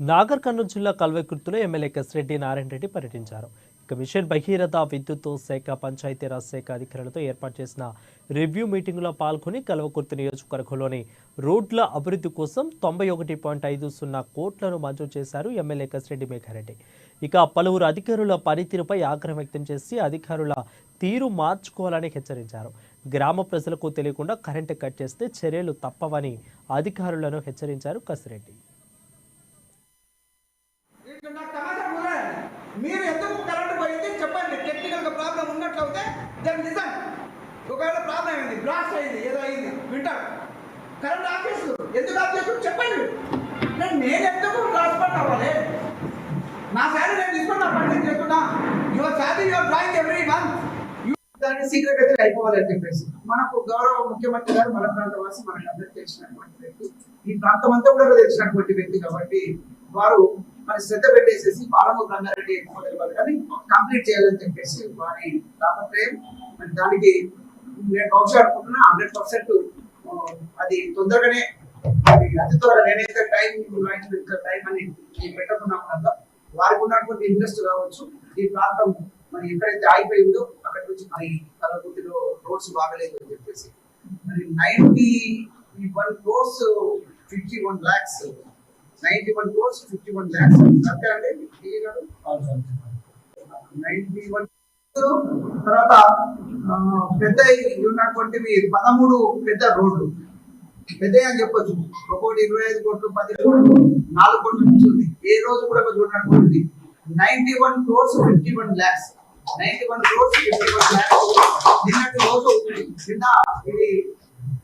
నాగర్ కర్నూలు జిల్లా కల్వకుర్తిలో ఎమ్మెల్యే కసిరెడ్డి నారాయణ రెడ్డి పర్యటించారు. మిషన్ భగీరథ విద్యుత్ శాఖ పంచాయతీరాజ్ శాఖ అధికారులతో ఏర్పాటు చేసిన రివ్యూ మీటింగులో పాల్గొని కల్వకుర్తి నియోజకవర్గంలోని రోడ్ల అభివృద్ధి కోసం 91.50 కోట్లను మంజూరు చేశారు ఎమ్మెల్యే కసిరెడ్డి మేఘారెడ్డి. ఇక పలువురు అధికారుల పనితీరుపై ఆగ్రహం వ్యక్తం చేసి అధికారుల తీరు మార్చుకోవాలని హెచ్చరించారు. గ్రామ ప్రజలకు తెలియకుండా కరెంటు కట్ చేస్తే చర్యలు తప్పవని అధికారులను హెచ్చరించారు కసిరెడ్డి. మీరు ఎందుకు కరెంట్ పోయింది చెప్పండి. టెక్నికల్గా ప్రాబ్లం ఉన్నట్లయితే దాని నిజం. ఒకవేళ ప్రాబ్లం అయింది, బ్లాస్ట్ అయింది, ఏదో అయింది వింటారు. కరెంట్ ఆఫ్ చేస్తారు, ఎందుకు ఆఫ్ చేస్తారు చెప్పండి. నేను ఎందుకు ట్రాన్స్ఫర్ అవ్వాలి? నా శాలరీ నేను తీసుకుని నా పని చేస్తున్నా. Your salary your drawing every month. దాన్ని శీఘ్రగతిలో అయిపోవాలని చెప్పేసి మనకు గౌరవ ముఖ్యమంత్రి గారు మన ప్రాంతవాసి మనకు అందరికి తెలిసినటువంటి వ్యక్తి, ఈ ప్రాంతం అంతా కూడా తెలిసినటువంటి వ్యక్తి కాబట్టి వారు మరి శ్రద్ధ పెట్టేసేసి పాలమూరు రంగారెడ్డి కానీ కంప్లీట్ చేయాలని చెప్పేసి వారి తాపత్రయం. మరి దానికి నేను బహుశా అనుకుంటున్నా 100% అది తొందరగానే అతి త్వరగా నేనైతే టైం అని పెట్టకున్నాం కదా, వారికి ఉన్నటువంటి ఇంట్రెస్ట్ కావచ్చు. ఈ ప్రాంతం మరి ఎక్కడైతే ఆగిపోయిందో అక్కడి నుంచి మరి కల్వకుర్తిలో రోడ్స్ బాగలేదు అని చెప్పేసి మరి 91 crores 51 lakhs 91 crores 51 lakhs అంతే అండి. 91 తర్వాత పెద్ద ఉన్నటువంటివి 13 పెద్ద రోడ్లు పెద్ద అని చెప్పొచ్చు. ఒక్కొక్కటి 25 కోట్లు 10 కోట్లు 4 కోట్ల నుంచి ఉంది. ఏ రోజు కూడా చూడనటువంటిది 91 crores 51 lakhs 91 crores 51 lakhs నిన్నటి రోజు నిన్న ఇది